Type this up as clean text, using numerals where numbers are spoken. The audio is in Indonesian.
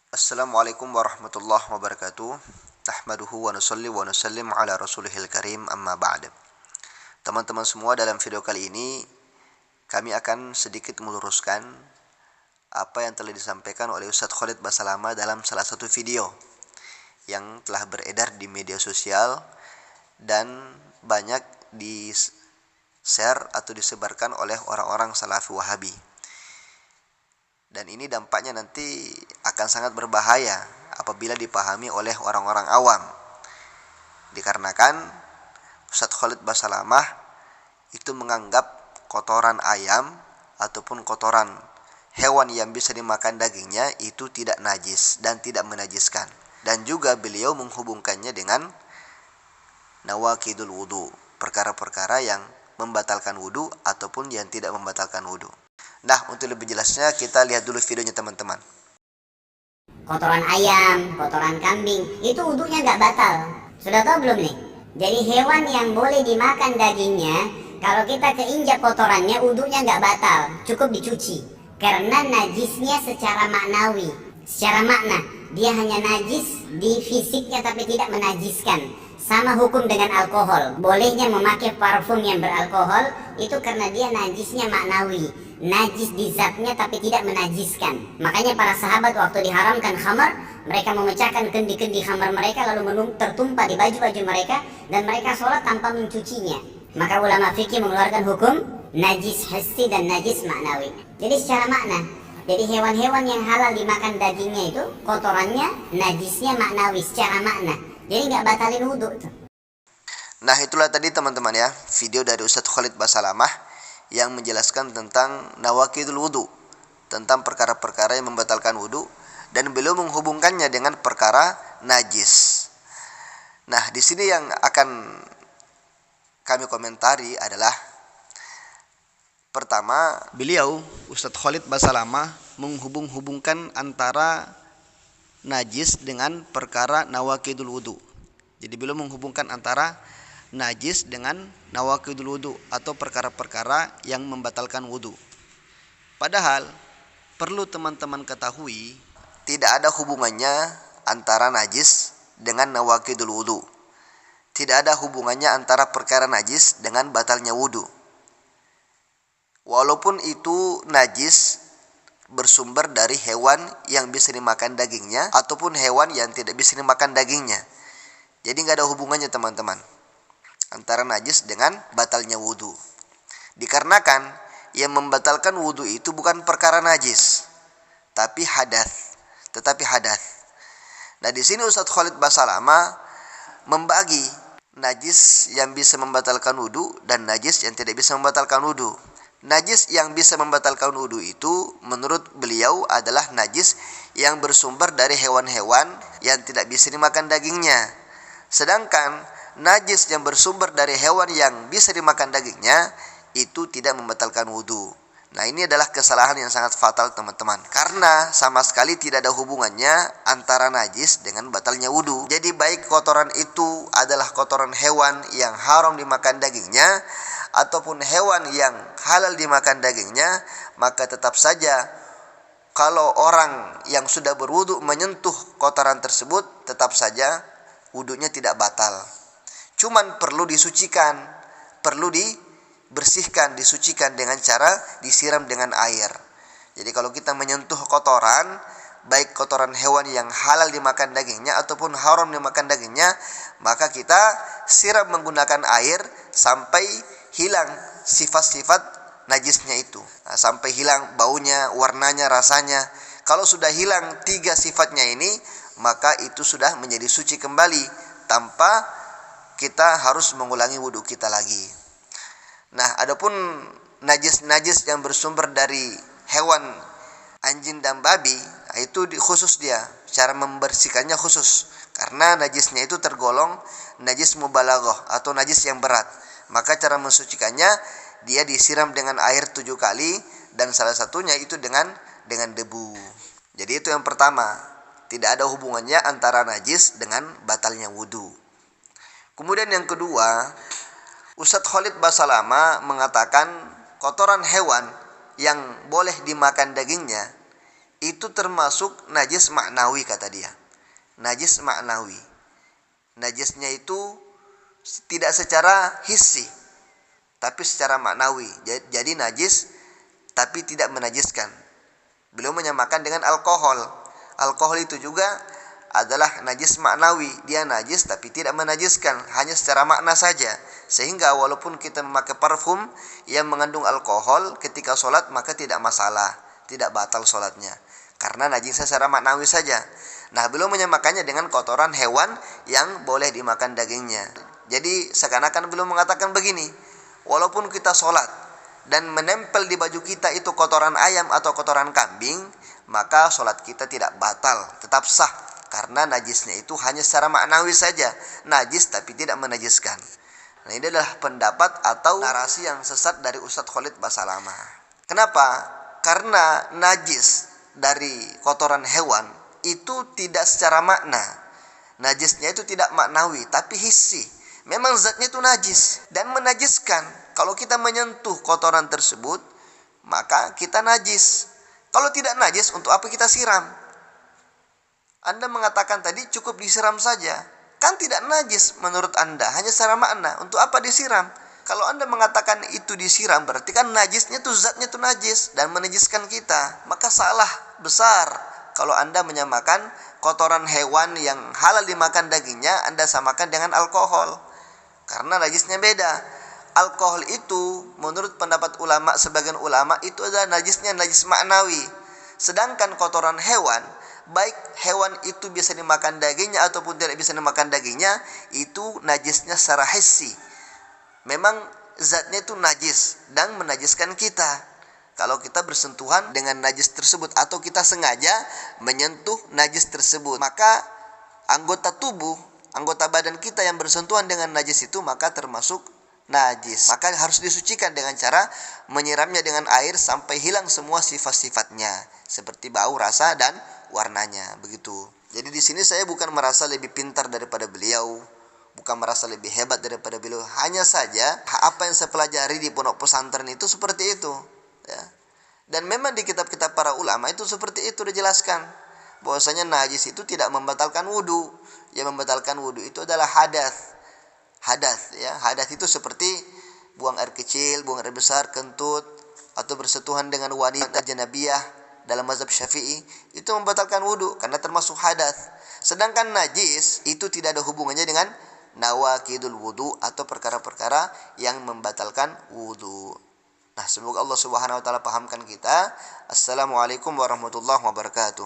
Assalamualaikum warahmatullahi wabarakatuh. Nahmaduhu wa nusalli wa nusallim ala rasulihil karim amma ba'd. Teman-teman semua, dalam video kali ini kami akan sedikit meluruskan apa yang telah disampaikan oleh Ustadz Khalid Basalamah dalam salah satu video yang telah beredar di media sosial dan banyak di-share atau disebarkan oleh orang-orang Salafi Wahabi. Dan ini dampaknya nanti akan sangat berbahaya apabila dipahami oleh orang-orang awam. Dikarenakan Ustadz Khalid Basalamah itu menganggap kotoran ayam ataupun kotoran hewan yang bisa dimakan dagingnya itu tidak najis dan tidak menajiskan. Dan juga beliau menghubungkannya dengan nawaqidul wudu, perkara-perkara yang membatalkan wudu ataupun yang tidak membatalkan wudu. Nah, untuk lebih jelasnya kita lihat dulu videonya teman-teman. Kotoran ayam, kotoran kambing, itu wudunya nggak batal. Sudah tahu belum nih? Jadi hewan yang boleh dimakan dagingnya, kalau kita keinjak kotorannya, wudunya nggak batal, cukup dicuci. Karena najisnya secara maknawi, secara makna, dia hanya najis di fisiknya tapi tidak menajiskan. Sama hukum dengan alkohol, bolehnya memakai parfum yang beralkohol, itu karena dia najisnya maknawi, najis di zatnya tapi tidak menajiskan. Makanya para sahabat waktu diharamkan khamar, mereka memecahkan kendi-kendi khamar mereka lalu tertumpah di baju-baju mereka, dan mereka sholat tanpa mencucinya. Maka ulama fikih mengeluarkan hukum najis hissi dan najis maknawi. Jadi secara makna, jadi hewan-hewan yang halal dimakan dagingnya itu kotorannya, najisnya maknawi secara makna. Jadi nggak batalin wudhu tuh. Nah, itulah tadi teman-teman ya, video dari Ustadz Khalid Basalamah yang menjelaskan tentang nawaqidul wudu, tentang perkara-perkara yang membatalkan wudu, dan beliau menghubungkannya dengan perkara najis. Nah, di sini yang akan kami komentari adalah, pertama, beliau Ustadz Khalid Basalamah menghubung-hubungkan antara najis dengan perkara nawaqidul wudu. Jadi beliau menghubungkan antara najis dengan nawaqidul wudu atau perkara-perkara yang membatalkan wudu. Padahal perlu teman-teman ketahui, tidak ada hubungannya antara najis dengan nawaqidul wudu. Tidak ada hubungannya antara perkara najis dengan batalnya wudu. Walaupun itu najis bersumber dari hewan yang bisa dimakan dagingnya ataupun hewan yang tidak bisa dimakan dagingnya. Jadi nggak ada hubungannya teman-teman antara najis dengan batalnya wudu. Dikarenakan yang membatalkan wudu itu bukan perkara najis, tapi hadas. Nah, di sini Ustadz Khalid Basalamah membagi najis yang bisa membatalkan wudu dan najis yang tidak bisa membatalkan wudu. Najis yang bisa membatalkan wudu itu menurut beliau adalah najis yang bersumber dari hewan-hewan yang tidak bisa dimakan dagingnya. Sedangkan najis yang bersumber dari hewan yang bisa dimakan dagingnya itu tidak membatalkan wudu. Nah, ini adalah kesalahan yang sangat fatal teman-teman, karena sama sekali tidak ada hubungannya antara najis dengan batalnya wudu. Jadi baik kotoran itu adalah kotoran hewan yang haram dimakan dagingnya ataupun hewan yang halal dimakan dagingnya, maka tetap saja kalau orang yang sudah berwudu menyentuh kotoran tersebut, tetap saja wudunya tidak batal. Cuman perlu disucikan, perlu dibersihkan, disucikan dengan cara disiram dengan air. Jadi kalau kita menyentuh kotoran, baik kotoran hewan yang halal dimakan dagingnya ataupun haram dimakan dagingnya, maka kita siram menggunakan air sampai hilang sifat-sifat najisnya itu. Nah, sampai hilang baunya, warnanya, rasanya. Kalau sudah hilang 3 sifatnya ini, maka itu sudah menjadi suci kembali tanpa kita harus mengulangi wudhu kita lagi. Nah, adapun najis-najis yang bersumber dari hewan anjing dan babi, itu khusus dia, cara membersihkannya khusus, karena najisnya itu tergolong najis mubalaghah atau najis yang berat. Maka cara mensucikannya, dia disiram dengan air 7 kali, dan salah satunya itu dengan debu. Jadi itu yang pertama, tidak ada hubungannya antara najis dengan batalnya wudu. Kemudian yang kedua, Ustadz Khalid Basalamah mengatakan kotoran hewan yang boleh dimakan dagingnya itu termasuk najis maknawi kata dia. Najis maknawi. Najisnya itu tidak secara hissi, tapi secara maknawi. Jadi najis tapi tidak menajiskan. Beliau menyamakan dengan alkohol. Alkohol itu juga adalah najis maknawi. Dia najis tapi tidak menajiskan, hanya secara makna saja. Sehingga walaupun kita memakai parfum yang mengandung alkohol ketika sholat, maka tidak masalah, tidak batal sholatnya, karena najisnya secara maknawi saja. Nah, beliau menyamakannya dengan kotoran hewan yang boleh dimakan dagingnya. Jadi seakan-akan beliau mengatakan begini, walaupun kita sholat dan menempel di baju kita itu kotoran ayam atau kotoran kambing, maka sholat kita tidak batal, tetap sah, karena najisnya itu hanya secara maknawi saja, najis tapi tidak menajiskan. Nah, ini adalah pendapat atau narasi yang sesat dari Ustadz Khalid Basalamah. Kenapa? Karena najis dari kotoran hewan itu tidak secara makna. Najisnya itu tidak maknawi, tapi hissi. Memang zatnya itu najis dan menajiskan. Kalau kita menyentuh kotoran tersebut, maka kita najis. Kalau tidak najis, untuk apa kita siram? Anda mengatakan tadi cukup disiram saja. Kan tidak najis menurut Anda, hanya secara makna. Untuk apa disiram? Kalau Anda mengatakan itu disiram, berarti kan najisnya itu, zatnya itu najis dan menajiskan kita. Maka salah besar kalau Anda menyamakan kotoran hewan yang halal dimakan dagingnya, Anda samakan dengan alkohol. Karena najisnya beda. Alkohol itu menurut pendapat ulama, sebagian ulama, itu adalah najisnya najis maknawi. Sedangkan kotoran hewan, baik hewan itu bisa dimakan dagingnya ataupun tidak bisa dimakan dagingnya, itu najisnya secara hissi. Memang zatnya itu najis dan menajiskan kita. Kalau kita bersentuhan dengan najis tersebut atau kita sengaja menyentuh najis tersebut, maka anggota tubuh, anggota badan kita yang bersentuhan dengan najis itu maka termasuk najis. Maka harus disucikan dengan cara menyiramnya dengan air sampai hilang semua sifat-sifatnya, seperti bau, rasa, dan warnanya. Begitu. Jadi di sini saya bukan merasa lebih pintar daripada beliau, bukan merasa lebih hebat daripada beliau. Hanya saja apa yang saya pelajari di pondok pesantren itu seperti itu. Ya. Dan memang di kitab-kitab para ulama itu seperti itu dijelaskan, bahwasanya najis itu tidak membatalkan wudu. Yang membatalkan wudu itu adalah hadas. Hadas, ya. Hadas itu seperti buang air kecil, buang air besar, kentut, atau bersentuhan dengan wanita janabiyah dalam mazhab Syafi'i, itu membatalkan wudu karena termasuk hadas. Sedangkan najis itu tidak ada hubungannya dengan nawaqidul wudu atau perkara-perkara yang membatalkan wudu. Nah, semoga Allah Subhanahu wa taala pahamkan kita. Assalamualaikum warahmatullahi wabarakatuh.